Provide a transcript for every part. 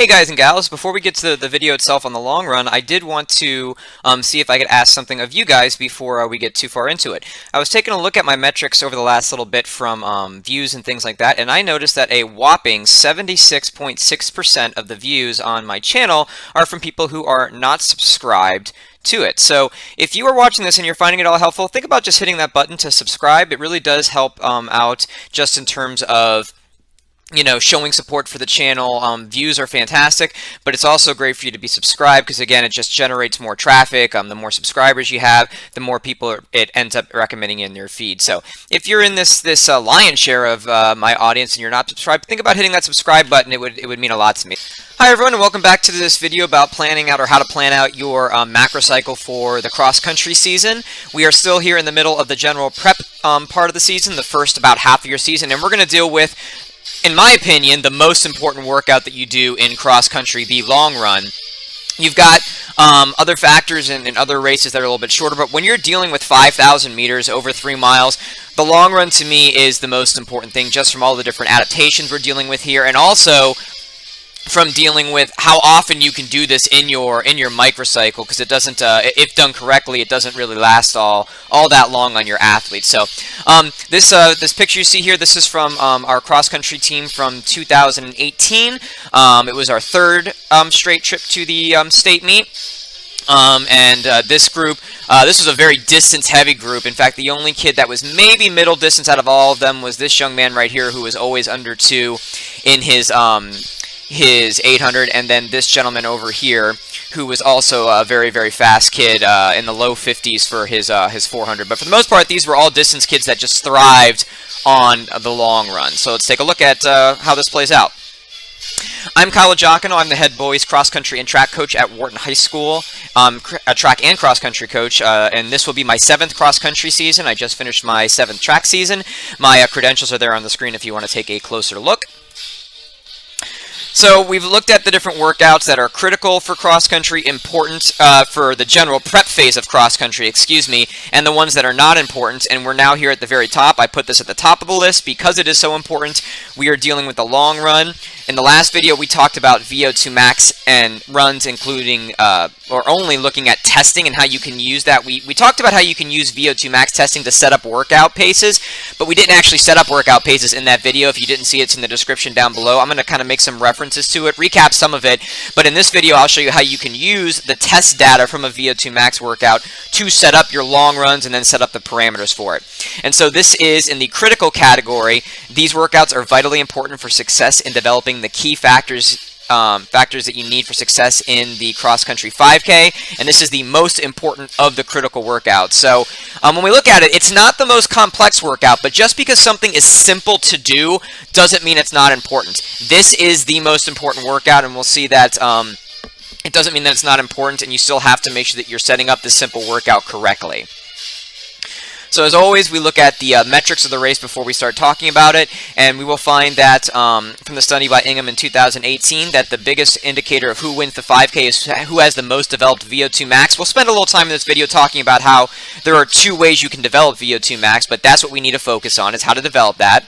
Hey guys and gals, before we get to the video itself on the long run, I did want to see if I could ask something of you guys before we get too far into it. I was taking a look at my metrics over the last little bit from views and things like that, and I noticed that a whopping 76.6% of the views on my channel are from people who are not subscribed to it. So if you are watching this and you're finding it all helpful, think about just hitting that button to subscribe. It really does help out just in terms of showing support for the channel. Views are fantastic, but it's also great for you to be subscribed because, again, it just generates more traffic. The more subscribers you have, the more people it ends up recommending in your feed. So if you're in this lion's share of my audience and you're not subscribed, think about hitting that subscribe button. It would mean a lot to me. Hi everyone, and welcome back to this video about planning out or how to plan out your macro cycle for the cross-country season. We are still here in the middle of the general prep part of the season, the first about half of your season, and we're going to deal with, in my opinion, the most important workout that you do in cross-country, the long run. You've got other factors in other races that are a little bit shorter, but when you're dealing with 5,000 meters over 3 miles, the long run to me is the most important thing, just from all the different adaptations we're dealing with here, and also from dealing with how often you can do this in your microcycle, because it doesn't, if done correctly, it doesn't really last all that long on your athlete. So this picture you see here, this is from our cross-country team from 2018. It was our third straight trip to the state meet. This group, this was a very distance-heavy group. In fact, the only kid that was maybe middle distance out of all of them was this young man right here, who was always under 2 in his 800, and then this gentleman over here, who was also a very, very fast kid in the low 50s for his 400. But for the most part, these were all distance kids that just thrived on the long run. So let's take a look at how this plays out. I'm Kyle Giacono. I'm the head boys cross-country and track coach at Wharton High School, a track and cross-country coach, and this will be my 7th cross-country season. I just finished my 7th track season. My credentials are there on the screen if you want to take a closer look. So we've looked at the different workouts that are critical for cross-country, important for the general prep phase of cross-country, and the ones that are not important, and we're now here at the very top. I put this at the top of the list because it is so important. We are dealing with the long run. In the last video, we talked about VO2 max and runs, including, or only looking at testing and how you can use that. We talked about how you can use VO2 max testing to set up workout paces, but we didn't actually set up workout paces in that video. If you didn't see it, it's in the description down below. I'm going to kind of make some references to it, recap some of it, but in this video I'll show you how you can use the test data from a VO2 max workout to set up your long runs and then set up the parameters for it. And so this is in the critical category. These workouts are vitally important for success in developing the key factors that you need for success in the cross-country 5K, and this is the most important of the critical workouts. So when we look at it, it's not the most complex workout, but just because something is simple to do doesn't mean it's not important. This is the most important workout, and we'll see that it doesn't mean that it's not important, and you still have to make sure that you're setting up this simple workout correctly. So as always, we look at the metrics of the race before we start talking about it, and we will find that from the study by Ingham in 2018 that the biggest indicator of who wins the 5K is who has the most developed VO2 max. We'll spend a little time in this video talking about how there are 2 ways you can develop VO2 max, but that's what we need to focus on, is how to develop that.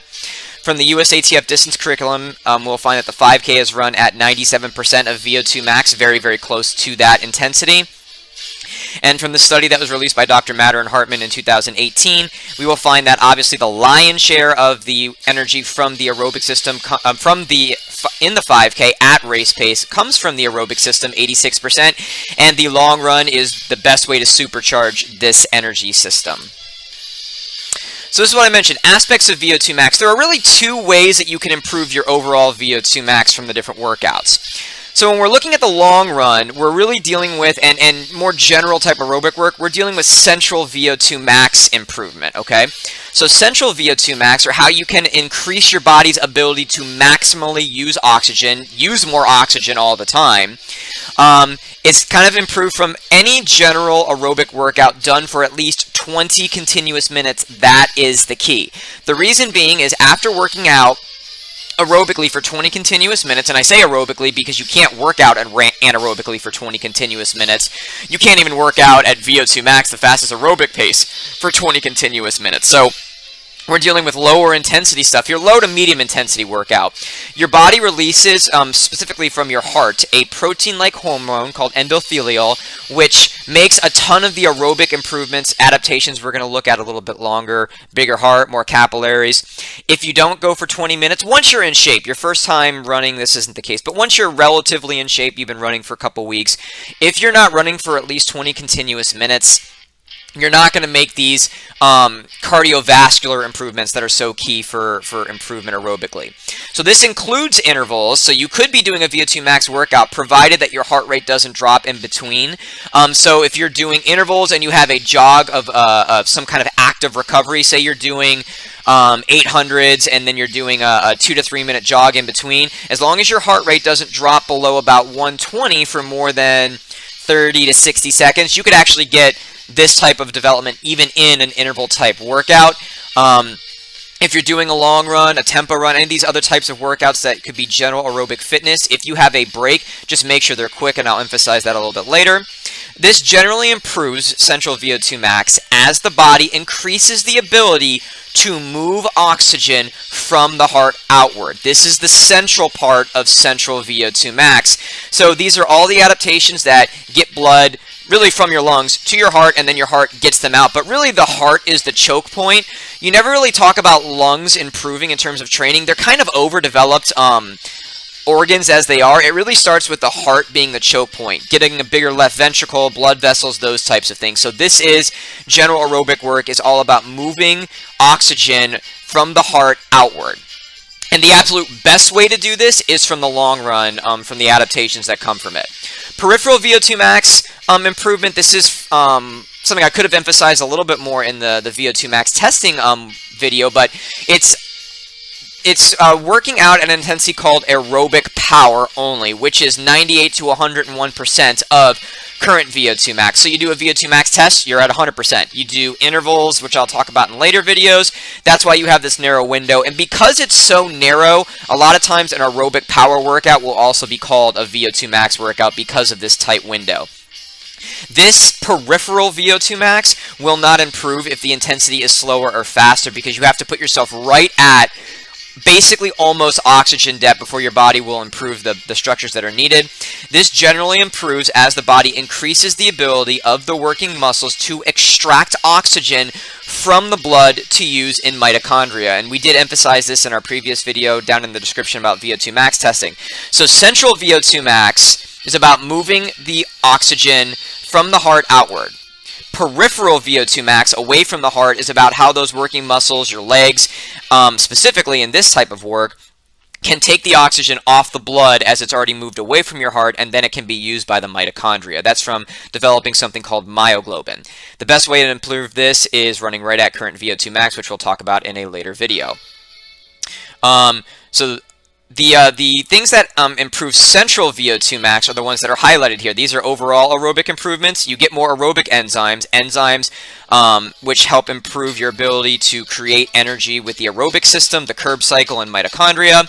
From the USATF distance curriculum, we'll find that the 5K is run at 97% of VO2 max, very, very close to that intensity. And from the study that was released by Dr. Matter and Hartman in 2018, we will find that obviously the lion's share of the energy from the aerobic system, in the 5K at race pace, comes from the aerobic system, 86%, and the long run is the best way to supercharge this energy system. So this is what I mentioned, aspects of VO2 max. There are really 2 ways that you can improve your overall VO2 max from the different workouts. So when we're looking at the long run, we're really dealing with, and more general type aerobic work, we're dealing with central VO2 max improvement, okay? So central VO2 max, or how you can increase your body's ability to maximally use oxygen, use more oxygen all the time. It's kind of improved from any general aerobic workout done for at least 20 continuous minutes. That is the key. The reason being is after working out aerobically for 20 continuous minutes, and I say aerobically because you can't work out anaerobically for 20 continuous minutes. You can't even work out at VO2 max, the fastest aerobic pace, for 20 continuous minutes. So we're dealing with lower intensity stuff, your low to medium intensity workout. Your body releases, specifically from your heart, a protein-like hormone called endothelial, which makes a ton of the aerobic improvements, adaptations we're going to look at a little bit longer, bigger heart, more capillaries. If you don't go for 20 minutes, once you're in shape, your first time running, this isn't the case, but once you're relatively in shape, you've been running for a couple weeks, if you're not running for at least 20 continuous minutes, you're not going to make these cardiovascular improvements that are so key for improvement aerobically. So this includes intervals, so you could be doing a VO2 max workout provided that your heart rate doesn't drop in between. So if you're doing intervals and you have a jog of some kind of active recovery, say you're doing 800s and then you're doing a 2 to 3 minute jog in between, as long as your heart rate doesn't drop below about 120 for more than 30 to 60 seconds, you could actually get this type of development even in an interval type workout. If you're doing a long run, a tempo run, any of these other types of workouts that could be general aerobic fitness, if you have a break, just make sure they're quick, and I'll emphasize that a little bit later. This generally improves central VO2 max as the body increases the ability to move oxygen from the heart outward. This is the central part of central VO2 max. So these are all the adaptations that get blood really from your lungs to your heart, and then your heart gets them out. But really the heart is the choke point. You never really talk about lungs improving in terms of training. They're kind of overdeveloped organs as they are. It really starts with the heart being the choke point, getting a bigger left ventricle, blood vessels, those types of things. So this is general aerobic work, is all about moving oxygen from the heart outward. And the absolute best way to do this is from the long run, from the adaptations that come from it. Peripheral VO2 max improvement, this is something I could have emphasized a little bit more in the VO2 max testing video, but it's working out at an intensity called aerobic power only, which is 98 to 101% of current VO2 max. So you do a VO2 max test, you're at 100%. You do intervals, which I'll talk about in later videos. That's why you have this narrow window. And because it's so narrow, a lot of times an aerobic power workout will also be called a VO2 max workout because of this tight window. This peripheral VO2 max will not improve if the intensity is slower or faster, because you have to put yourself right at basically almost oxygen depth before your body will improve the structures that are needed. This generally improves as the body increases the ability of the working muscles to extract oxygen from the blood to use in mitochondria. And we did emphasize this in our previous video down in the description about VO2 max testing. So central VO2 max is about moving the oxygen from the heart outward. Peripheral VO2 max away from the heart is about how those working muscles, your legs, specifically in this type of work, can take the oxygen off the blood as it's already moved away from your heart, and then it can be used by the mitochondria. That's from developing something called myoglobin. The best way to improve this is running right at current VO2 max, which we'll talk about in a later video. So the things that improve central VO2 max are the ones that are highlighted here. These are overall aerobic improvements. You get more aerobic enzymes which help improve your ability to create energy with the aerobic system, the Krebs cycle, and mitochondria.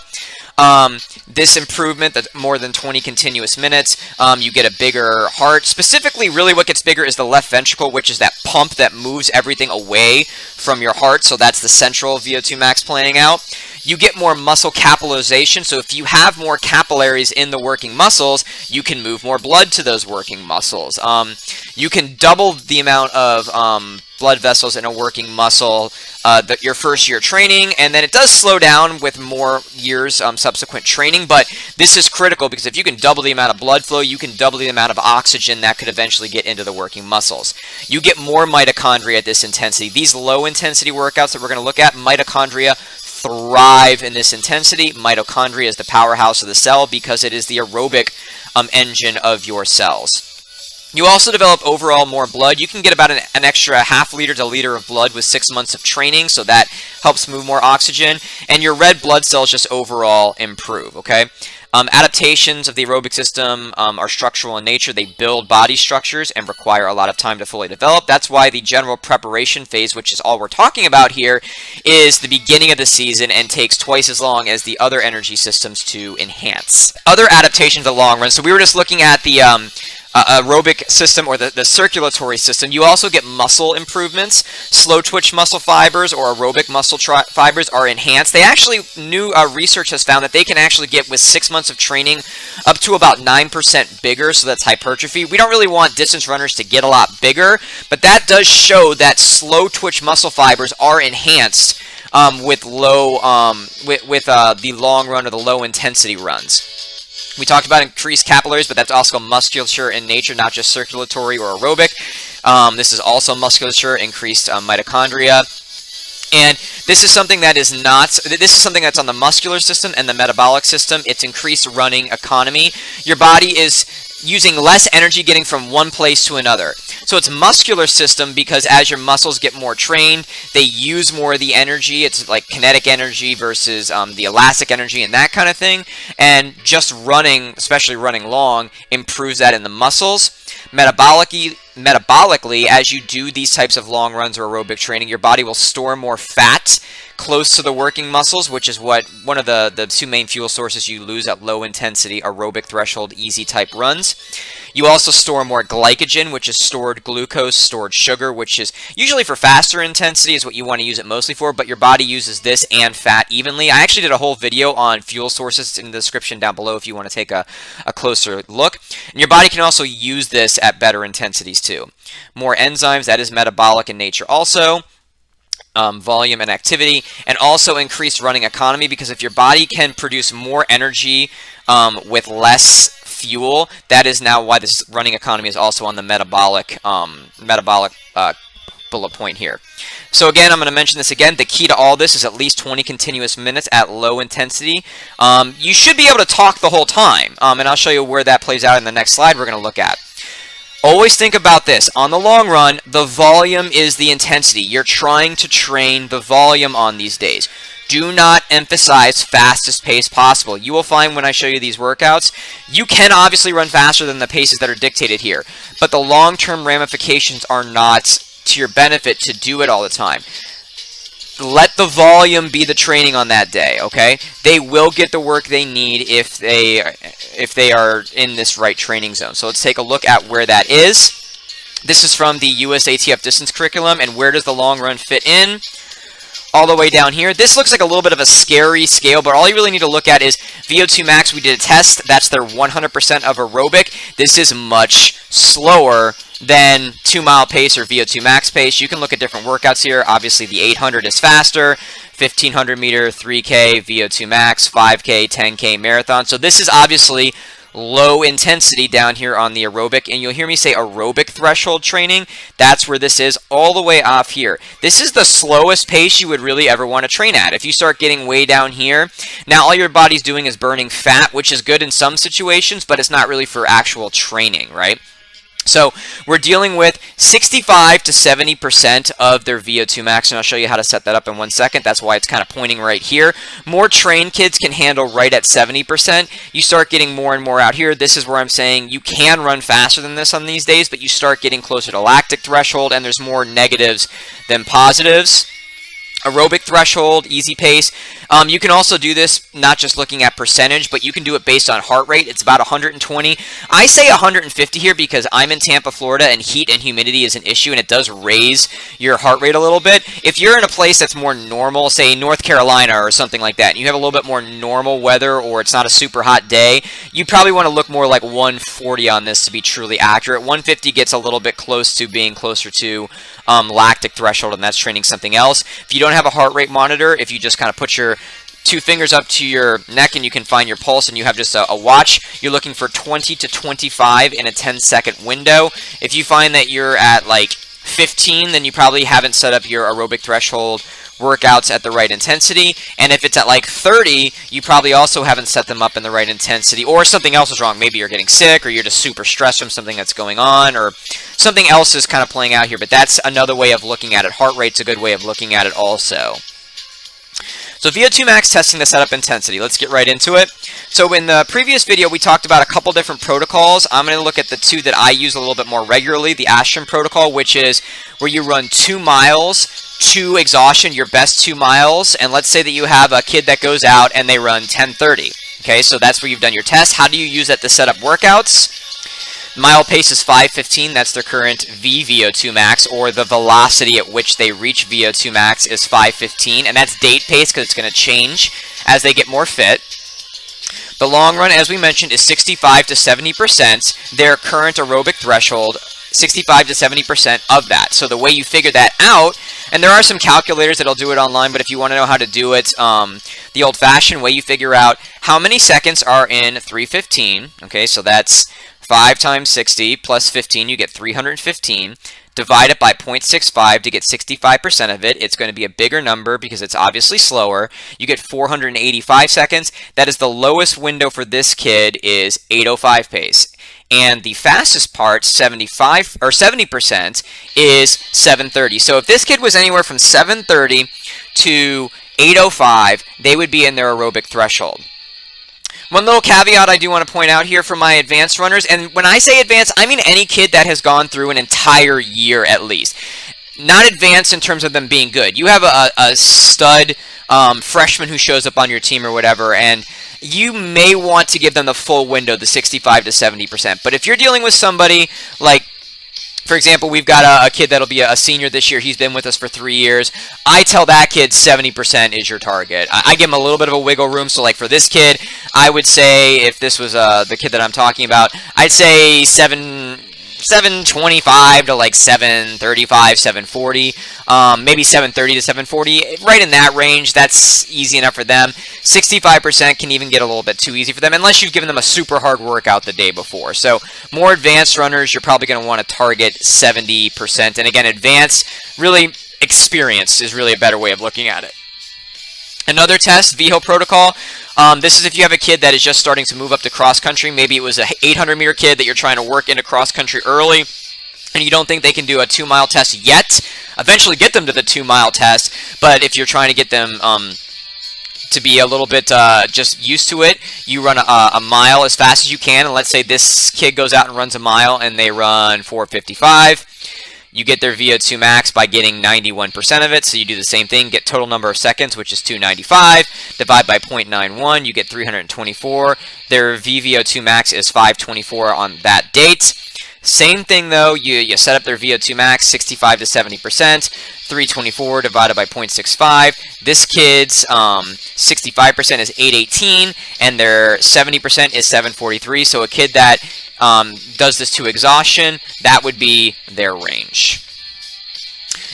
This improvement, that's more than 20 continuous minutes, you get a bigger heart. Specifically, really what gets bigger is the left ventricle, which is that pump that moves everything away from your heart. So that's the central VO2 max playing out. You get more muscle capillarization, so if you have more capillaries in the working muscles, you can move more blood to those working muscles. You can double the amount of blood vessels in a working muscle your first year training, and then it does slow down with more years subsequent training, but this is critical because if you can double the amount of blood flow, you can double the amount of oxygen that could eventually get into the working muscles. You get more mitochondria at this intensity. These low intensity workouts that we're going to look at, mitochondria thrive in this intensity. Mitochondria is the powerhouse of the cell because it is the aerobic engine of your cells. You also develop overall more blood. You can get about an extra ½ liter to liter of blood with 6 months of training, so that helps move more oxygen. And your red blood cells just overall improve, okay? Adaptations of the aerobic system are structural in nature. They build body structures and require a lot of time to fully develop. That's why the general preparation phase, which is all we're talking about here, is the beginning of the season and takes twice as long as the other energy systems to enhance. Other adaptations of the long run. So we were just looking at the aerobic system or the circulatory system, you also get muscle improvements. Slow twitch muscle fibers or aerobic muscle fibers are enhanced. They actually, new research has found that they can actually get, with 6 months of training, up to about 9% bigger, so that's hypertrophy. We don't really want distance runners to get a lot bigger, but that does show that slow twitch muscle fibers are enhanced with the long run or the low intensity runs. We talked about increased capillaries, but that's also musculature in nature, not just circulatory or aerobic. This is also musculature, increased mitochondria. And this is something that is not, this is something that's on the muscular system and the metabolic system. It's increased running economy. Your body is using less energy getting from one place to another. So it's muscular system because as your muscles get more trained, they use more of the energy. It's like kinetic energy versus the elastic energy and that kind of thing. And just running, especially running long, improves that in the muscles. Metabolically, as you do these types of long runs or aerobic training, your body will store more fat close to the working muscles, which is what one of the two main fuel sources you lose at low intensity aerobic threshold easy type runs. You also store more glycogen, which is stored glucose, stored sugar, which is usually for faster intensity is what you want to use it mostly for, but your body uses this and fat evenly. I actually did a whole video on fuel sources in the description down below if you want to take a closer look. And your body can also use this at better intensities too. More enzymes, that is metabolic in nature also. Volume and activity, and also increased running economy, because if your body can produce more energy with less fuel, that is now why this running economy is also on the metabolic bullet point here. So again, I'm going to mention this again. The key to all this is at least 20 continuous minutes at low intensity. You should be able to talk the whole time, and I'll show you where that plays out in the next slide we're going to look at. Always think about this. On the long run, the volume is the intensity. You're trying to train the volume on these days. Do not emphasize fastest pace possible. You will find when I show you these workouts, you can obviously run faster than the paces that are dictated here, but the long-term ramifications are not to your benefit to do it all the time. Let the volume be the training on that day, okay? They will get the work they need if they are in this right training zone. So let's take a look at where that is. This is from the USATF distance curriculum, and where does the long run fit in? All the way down here. This looks like a little bit of a scary scale, but all you really need to look at is VO2 max. We did a test. That's their 100% of aerobic. This is much slower than 2-mile pace or VO2 max pace. You can look at different workouts here. Obviously, the 800 is faster, 1500 meter, 3K, VO2 max, 5K, 10K marathon. So this is obviously low intensity down here on the aerobic, and you'll hear me say aerobic threshold training. That's where this is, all the way off here. This is the slowest pace you would really ever want to train at. If you start getting way down here, now all your body's doing is burning fat, which is good in some situations, but it's not really for actual training, right? So we're dealing with 65 to 70% of their VO2 max, and I'll show you how to set that up in 1 second. That's why it's kind of pointing right here. More trained kids can handle right at 70%. You start getting more and more out here. This is where I'm saying you can run faster than this on these days, but you start getting closer to lactic threshold, and there's more negatives than positives. Aerobic threshold, easy pace. You can also do this not just looking at percentage, but you can do it based on heart rate. It's about 120. I say 150 here because I'm in Tampa, Florida, and heat and humidity is an issue, and it does raise your heart rate a little bit. If you're in a place that's more normal, say North Carolina or something like that, and you have a little bit more normal weather or it's not a super hot day, you probably want to look more like 140 on this to be truly accurate. 150 gets a little bit close to being closer to lactic threshold, and that's training something else. If you don't have a heart rate monitor, if you just kind of put your 2 fingers up to your neck and you can find your pulse and you have just a watch, you're looking for 20 to 25 in a 10-second window. If you find that you're at like 15, then you probably haven't set up your aerobic threshold workouts at the right intensity. And if it's at like 30, you probably also haven't set them up in the right intensity, or something else is wrong. Maybe you're getting sick, or you're just super stressed from something that's going on, or something else is kind of playing out here. But that's another way of looking at it. Heart rate's a good way of looking at it also. So VO2 max testing the setup intensity. Let's get right into it. So in the previous video, we talked about a couple different protocols. I'm going to look at the 2 that I use a little bit more regularly. The Astrum protocol, which is where you run 2 miles to exhaustion, your best 2 miles. And let's say that you have a kid that goes out and they run 10:30. Okay, so that's where you've done your test. How do you use that to set up workouts? Mile pace is 5:15. That's their current VO2 max, or the velocity at which they reach VO2 max is 5:15, and that's date pace because it's going to change as they get more fit. The long run, as we mentioned, is 65 to 70%. Their current aerobic threshold, 65 to 70% of that. So the way you figure that out, and there are some calculators that'll do it online, but if you want to know how to do it the old-fashioned way, you figure out how many seconds are in 3:15. Okay, so that's 5 times 60 plus 15, you get 315. Divide it by 0.65 to get 65% of it. It's going to be a bigger number because it's obviously slower. You get 485 seconds. That is the lowest window for this kid is 8:05 pace. And the fastest part, 75 or 70%, is 7:30. So if this kid was anywhere from 7:30 to 8:05, they would be in their aerobic threshold. One little caveat I do want to point out here for my advanced runners, and when I say advanced, I mean any kid that has gone through an entire year at least. Not advanced in terms of them being good. You have a stud freshman who shows up on your team or whatever, and you may want to give them the full window, the 65 to 70%. But if you're dealing with somebody like, for example, we've got a kid that'll be a senior this year. He's been with us for 3 years. I tell that kid 70% is your target. I give him a little bit of a wiggle room. So like for this kid, I would say, if this was the kid that I'm talking about, I'd say 725 to like 735, 740, maybe 730 to 740, right in that range. That's easy enough for them. 65% can even get a little bit too easy for them, unless you've given them a super hard workout the day before. So more advanced runners, you're probably going to want to target 70%. And again, advanced, really experienced is really a better way of looking at it. Another test, VHO protocol. This is if you have a kid that is just starting to move up to cross country. Maybe it was a 800-meter kid that you're trying to work into cross country early, and you don't think they can do a 2-mile test yet. Eventually get them to the 2-mile test, but if you're trying to get them to be a little bit just used to it, you run a mile as fast as you can. And let's say this kid goes out and runs a mile, and they run 4:55. You get their VO2 max by getting 91% of it, so you do the same thing, get total number of seconds, which is 295, divide by 0.91, you get 324. Their VVO2 max is 524 on that date. Same thing though, you set up their VO2 max, 65 to 70%, 324 divided by 0.65. This kid's 65% is 818, and their 70% is 743, so a kid that does this to exhaustion, that would be their range.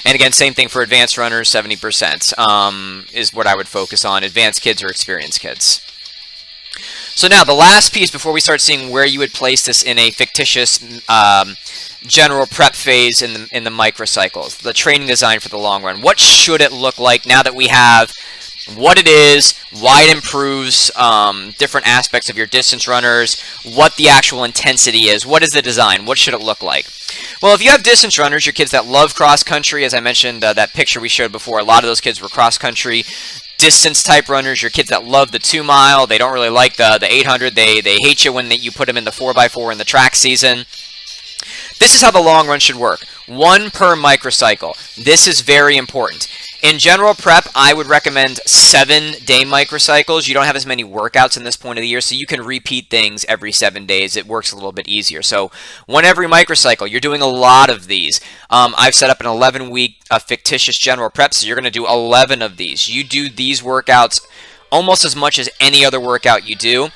And again, same thing for advanced runners, 70% is what I would focus on, advanced kids or experienced kids. So now, the last piece before we start seeing where you would place this in a fictitious general prep phase in the microcycles, the training design for the long run. What should it look like now that we have what it is, why it improves different aspects of your distance runners, what the actual intensity is, what is the design, what should it look like? Well, if you have distance runners, your kids that love cross country, as I mentioned, that picture we showed before, a lot of those kids were cross country distance type runners. Your kids that love the 2-mile, they don't really like the 800, they hate you when you put them in the 4x4 in the track season. This is how the long run should work. 1 per microcycle. This is very important. In general prep, I would recommend 7-day microcycles. You don't have as many workouts in this point of the year, so you can repeat things every 7 days. It works a little bit easier. So 1 every microcycle. You're doing a lot of these. I've set up an 11-week fictitious general prep, so you're going to do 11 of these. You do these workouts almost as much as any other workout you do.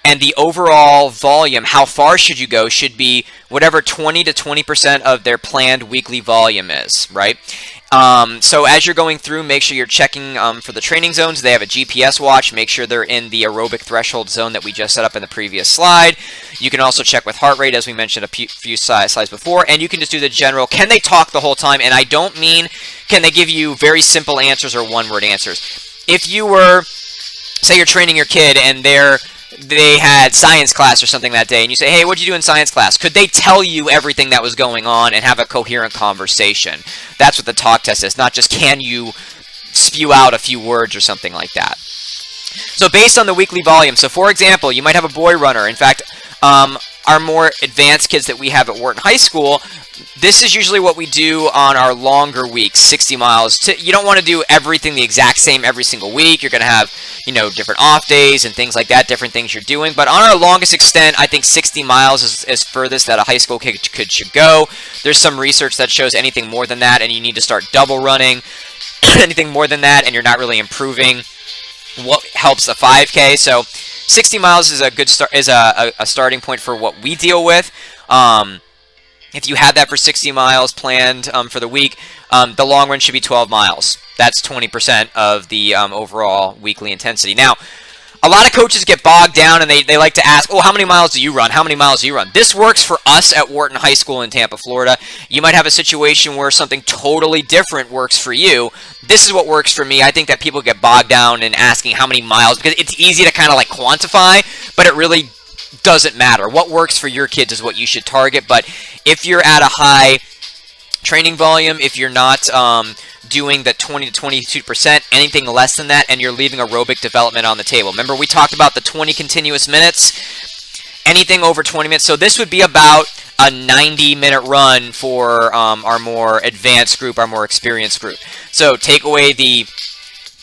And the overall volume, how far should you go, should be whatever 20 to 20% of their planned weekly volume is, right? So as you're going through, make sure you're checking for the training zones. They have a GPS watch. Make sure they're in the aerobic threshold zone that we just set up in the previous slide. You can also check with heart rate, as we mentioned a few slides before, and you can just do the general, can they talk the whole time? And I don't mean, can they give you very simple answers or one-word answers. If you were, say you're training your kid and they had science class or something that day, and you say, hey, what'd you do in science class? Could they tell you everything that was going on and have a coherent conversation? That's what the talk test is, not just can you spew out a few words or something like that. So based on the weekly volume, so for example, you might have a boy runner. In fact, our more advanced kids that we have at Wharton High School, this is usually what we do on our longer weeks, 60 miles. You don't want to do everything the exact same every single week. You're going to have, different off days and things like that, different things you're doing. But on our longest extent, I think 60 miles is furthest that a high school kid should go. There's some research that shows anything more than that, and you need to start double running. Anything more than that, and you're not really improving what helps a 5K. So 60 miles is a good a starting point for what we deal with. If you had that for 60 miles planned for the week, the long run should be 12 miles. That's 20% of the overall weekly intensity. Now, a lot of coaches get bogged down and they like to ask, oh, how many miles do you run? How many miles do you run? This works for us at Wharton High School in Tampa, Florida. You might have a situation where something totally different works for you. This is what works for me. I think that people get bogged down in asking how many miles because it's easy to kind of like quantify, but it really doesn't matter. What works for your kids is what you should target. But if you're at a high training volume, if you're not doing the 20 to 22%, anything less than that, and you're leaving aerobic development on the table. Remember, we talked about the 20 continuous minutes, anything over 20 minutes. So this would be about a 90-minute run for our more advanced group, our more experienced group. So take away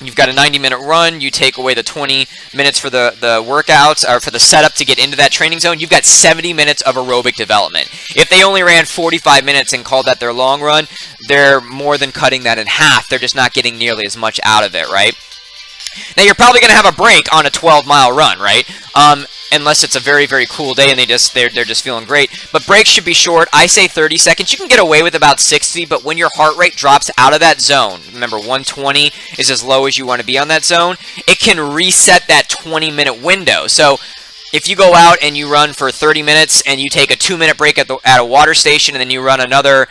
you've got a 90-minute run, you take away the 20 minutes for the workouts, or for the setup to get into that training zone, you've got 70 minutes of aerobic development. If they only ran 45 minutes and called that their long run, they're more than cutting that in half. They're just not getting nearly as much out of it, right? Now, you're probably going to have a break on a 12-mile run, right? Unless it's a very, very cool day and they're just feeling great. But breaks should be short. I say 30 seconds. You can get away with about 60, but when your heart rate drops out of that zone, remember 120 is as low as you want to be on that zone, it can reset that 20-minute window. So if you go out and you run for 30 minutes and you take a 2-minute break at a water station and then you run another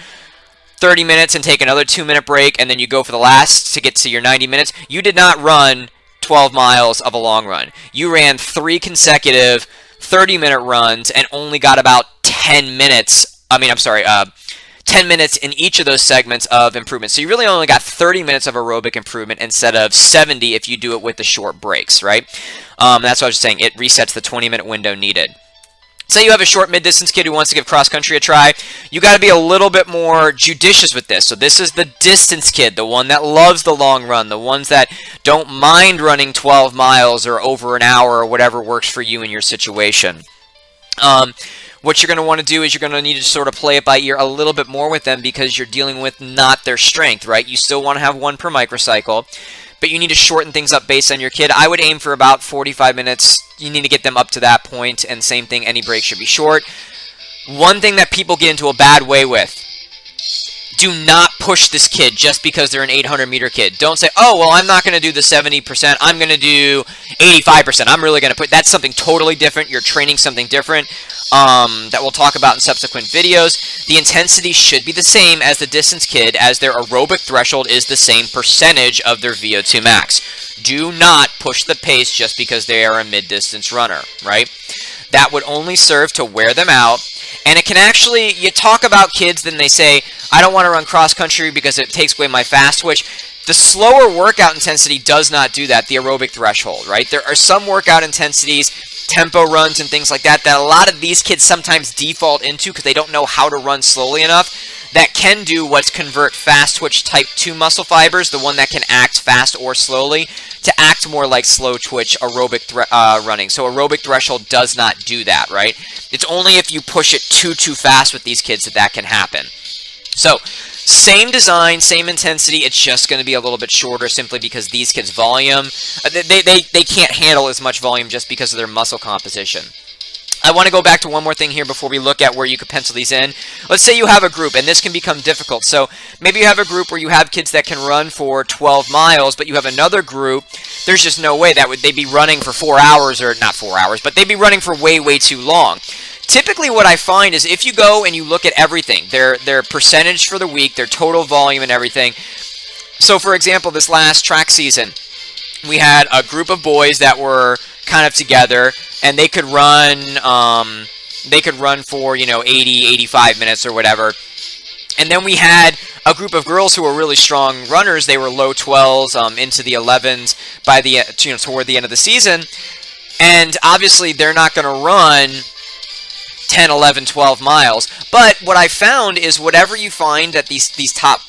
30 minutes and take another 2-minute break and then you go for the last to get to your 90 minutes, you did not run 12 miles of a long run. You ran 3 consecutive 30-minute runs and only got about 10 minutes. 10 minutes in each of those segments of improvement. So you really only got 30 minutes of aerobic improvement instead of 70 if you do it with the short breaks, right? That's what I was saying. It resets the 20-minute window needed. Say you have a short mid-distance kid who wants to give cross-country a try, you got to be a little bit more judicious with this. So this is the distance kid, the one that loves the long run, the ones that don't mind running 12 miles or over an hour or whatever works for you in your situation. What you're going to want to do is you're going to need to sort of play it by ear a little bit more with them because you're dealing with not their strength, right? You still want to have 1 per microcycle, but you need to shorten things up based on your kid. I would aim for about 45 minutes. You need to get them up to that point, and same thing, any break should be short. One thing that people get into a bad way with, do not push this kid just because they're an 800-meter kid. Don't say, oh, well, I'm not going to do the 70%. I'm going to do 85%. I'm really going to put... That's something totally different. You're training something different that we'll talk about in subsequent videos. The intensity should be the same as the distance kid, as their aerobic threshold is the same percentage of their VO2 max. Do not push the pace just because they are a mid-distance runner, right? That would only serve to wear them out. And it can actually, you talk about kids, then they say, I don't want to run cross-country because it takes away my fast twitch. The slower workout intensity does not do that, the aerobic threshold, right? There are some workout intensities, tempo runs and things like that, that a lot of these kids sometimes default into because they don't know how to run slowly enough, that can do what's convert fast twitch type 2 muscle fibers, the one that can act fast or slowly, to act more like slow twitch aerobic running. So aerobic threshold does not do that, right? It's only if you push it too fast with these kids that can happen. So same design, same intensity, it's just going to be a little bit shorter simply because these kids' volume, they can't handle as much volume just because of their muscle composition. I want to go back to one more thing here before we look at where you could pencil these in. Let's say you have a group, and this can become difficult. So maybe you have a group where you have kids that can run for 12 miles, but you have another group, there's just no way that they'd be running for 4 hours, or not 4 hours, but they'd be running for way too long. Typically what I find is if you go and you look at everything, their percentage for the week, their total volume and everything. So for example, this last track season, we had a group of boys that were kind of together, and they could run for, 80, 85 minutes or whatever. And then we had a group of girls who were really strong runners. They were low 12s into the 11s by the toward the end of the season. And obviously they're not going to run 10, 11, 12 miles. But what I found is whatever you find that these top,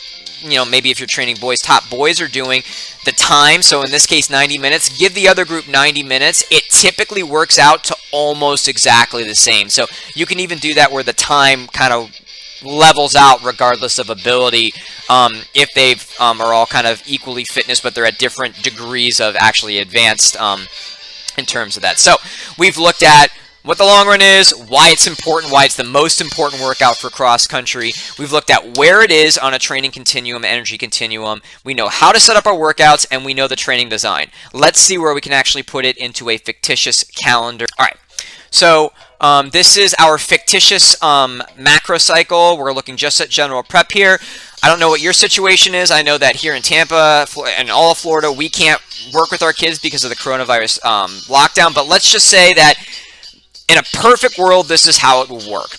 you know, maybe if you're training boys, top boys are doing, the time, so in this case 90 minutes, give the other group 90 minutes. It typically works out to almost exactly the same. So you can even do that where the time kind of levels out regardless of ability, if they've are all kind of equally fitness, but they're at different degrees of actually advanced in terms of that. So we've looked at what the long run is, why it's important, why it's the most important workout for cross country. We've looked at where it is on a training continuum, energy continuum. We know how to set up our workouts, and we know the training design. Let's see where we can actually put it into a fictitious calendar. All right, so this is our fictitious macro cycle. We're looking just at general prep here. I don't know what your situation is. I know that here in Tampa and all of Florida, we can't work with our kids because of the coronavirus lockdown, but let's just say that in a perfect world, this is how it will work.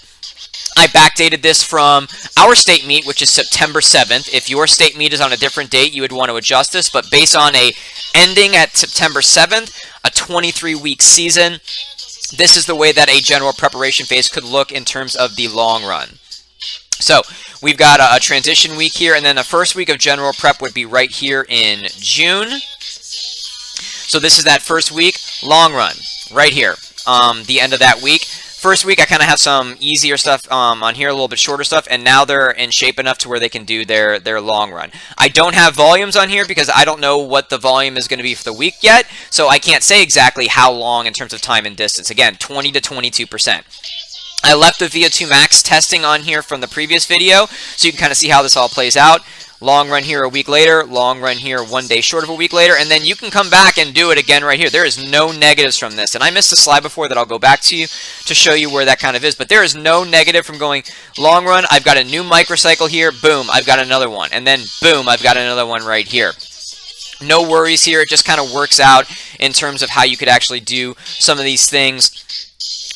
I backdated this from our state meet, which is September 7th. If your state meet is on a different date, you would want to adjust this, but based on a ending at September 7th, a 23-week season, this is the way that a general preparation phase could look in terms of the long run. So we've got a transition week here, and then the first week of general prep would be right here in June. So this is that first week, long run, right here. The end of that week. First week, I kind of have some easier stuff on here, a little bit shorter stuff, and now they're in shape enough to where they can do their long run. I don't have volumes on here because I don't know what the volume is going to be for the week yet, so I can't say exactly how long in terms of time and distance. Again, 20 to 22%. I left the VO2 max testing on here from the previous video, so you can kind of see how this all plays out. Long run here a week later, long run here 1 day short of a week later, and then you can come back and do it again right here. There is no negatives from this, and I missed a slide before that I'll go back to you to show you where that kind of is, but there is no negative from going long run. I've got a new microcycle here, boom, I've got another one, and then boom, I've got another one right here. No worries here. It just kind of works out in terms of how you could actually do some of these things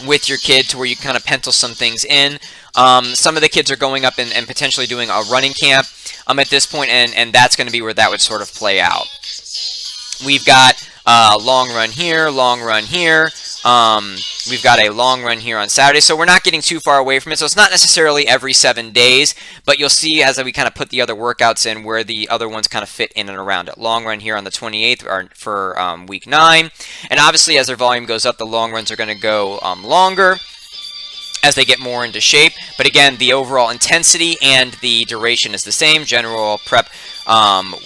with your kid to where you kind of pencil some things in. Some of the kids are going up and potentially doing a running camp at this point, and that's going to be where that would sort of play out. We've got long run here, long run here. We've got a long run here on Saturday, so we're not getting too far away from it. So it's not necessarily every 7 days, but you'll see as we kind of put the other workouts in where the other ones kind of fit in and around it. Long run here on the 28th for week 9, and obviously as their volume goes up, the long runs are going to go longer as they get more into shape. But again, the overall intensity and the duration is the same. General prep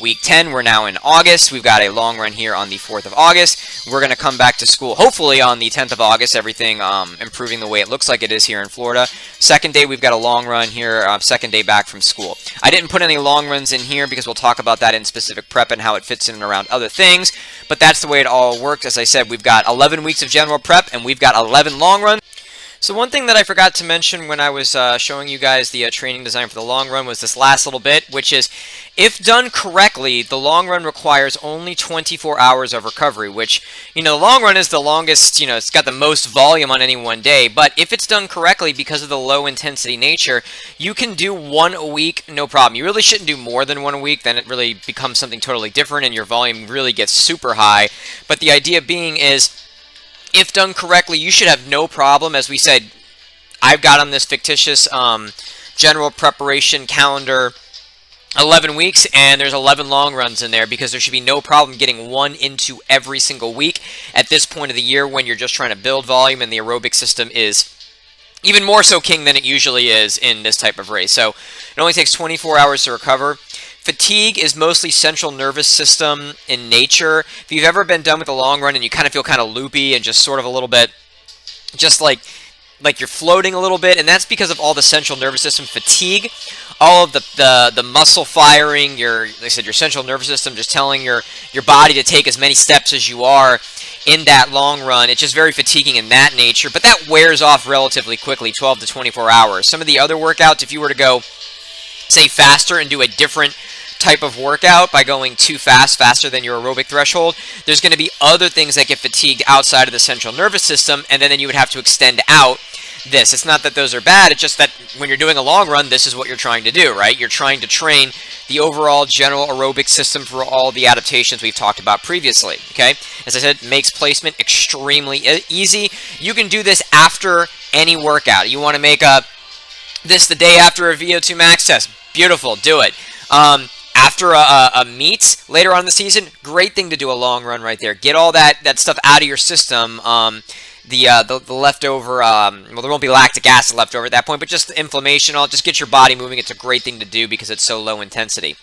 week 10, we're now in August. We've got a long run here on the 4th of August. We're going to come back to school hopefully on the 10th of August, everything improving the way it looks like it is here in Florida. Second day, we've got a long run here, second day back from school. I didn't put any long runs in here because we'll talk about that in specific prep and how it fits in and around other things, but that's the way it all works. As I said, we've got 11 weeks of general prep and we've got 11 long runs. So one thing that I forgot to mention when I was showing you guys the training design for the long run was this last little bit, which is, if done correctly, the long run requires only 24 hours of recovery, which, you know, the long run is the longest, you know, it's got the most volume on any one day, but if it's done correctly because of the low intensity nature, you can do 1 a week, no problem. You really shouldn't do more than 1 a week, then it really becomes something totally different and your volume really gets super high. But the idea being is, if done correctly, you should have no problem. As we said, I've got on this fictitious general preparation calendar 11 weeks, and there's 11 long runs in there because there should be no problem getting 1 into every single week at this point of the year when you're just trying to build volume and the aerobic system is even more so king than it usually is in this type of race. So it only takes 24 hours to recover. Fatigue is mostly central nervous system in nature. If you've ever been done with a long run and you kind of feel kind of loopy and just sort of a little bit, just like you're floating a little bit, and that's because of all the central nervous system fatigue, all of the muscle firing, like I said, your central nervous system just telling your body to take as many steps as you are in that long run. It's just very fatiguing in that nature, but that wears off relatively quickly, 12 to 24 hours. Some of the other workouts, if you were to go, say, faster and do a different type of workout by going too fast, faster than your aerobic threshold, there's going to be other things that get fatigued outside of the central nervous system, and then you would have to extend out this. It's not that those are bad, it's just that when you're doing a long run, this is what you're trying to do, right? You're trying to train the overall general aerobic system for all the adaptations we've talked about previously, okay? As I said, makes placement extremely easy. You can do this after any workout. You want to make this the day after a VO2 max test. Beautiful, do it. After a meet later on in the season, great thing to do a long run right there. Get all that stuff out of your system. The leftover, well, there won't be lactic acid left over at that point, but just the inflammation, just get your body moving. It's a great thing to do because it's so low intensity.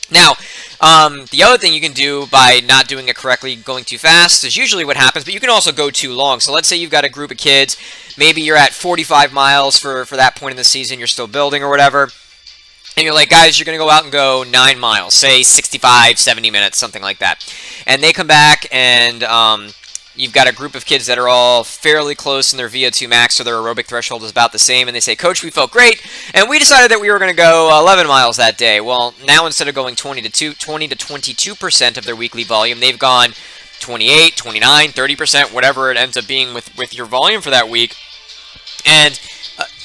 Now, the other thing you can do by not doing it correctly, going too fast, is usually what happens, but you can also go too long. So let's say you've got a group of kids, maybe you're at 45 miles for that point in the season, you're still building or whatever, and you're like, guys, you're going to go out and go 9 miles, say 65, 70 minutes, something like that. And they come back and you've got a group of kids that are all fairly close in their VO2 max, so their aerobic threshold is about the same, and they say, Coach, we felt great, and we decided that we were going to go 11 miles that day. Well, now instead of going 20 to 22% of their weekly volume, they've gone 28, 29, 30%, whatever it ends up being with your volume for that week. And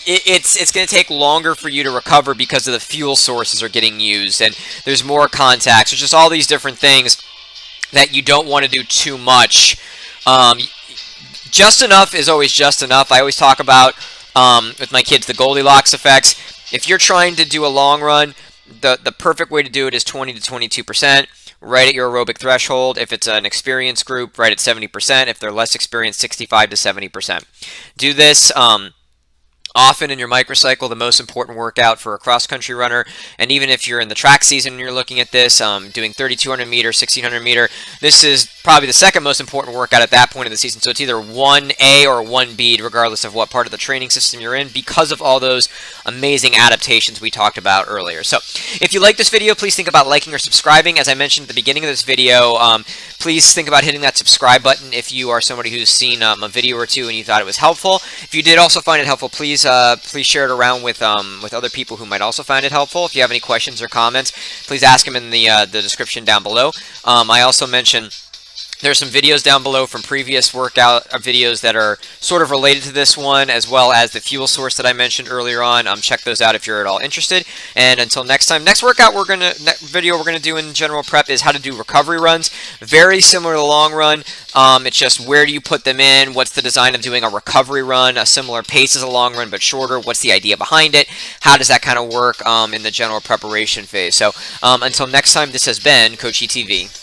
it's going to take longer for you to recover because of the fuel sources are getting used, and there's more contacts. There's just all these different things that you don't want to do too much. Just enough is always just enough. I always talk about, with my kids, the Goldilocks effects. If you're trying to do a long run, the perfect way to do it is 20 to 22%, right at your aerobic threshold. If it's an experienced group, right at 70%. If they're less experienced, 65 to 70%. Do this often in your microcycle, the most important workout for a cross-country runner. And even if you're in the track season and you're looking at this, doing 3,200 meter, 1,600 meter, this is probably the second most important workout at that point of the season. So it's either 1A or 1B, regardless of what part of the training system you're in, because of all those amazing adaptations we talked about earlier. So if you like this video, please think about liking or subscribing. As I mentioned at the beginning of this video, please think about hitting that subscribe button if you are somebody who's seen a video or two and you thought it was helpful. If you did also find it helpful, please share it around with other people who might also find it helpful. If you have any questions or comments, please ask them in the description down below. I also mentioned there's some videos down below from previous workout videos that are sort of related to this one, as well as the fuel source that I mentioned earlier on. Check those out if you're at all interested. And until next time, next video we're gonna do in general prep is how to do recovery runs. Very similar to the long run. It's just where do you put them in? What's the design of doing a recovery run? A similar pace as a long run, but shorter. What's the idea behind it? How does that kind of work in the general preparation phase? So until next time, this has been Coachy TV.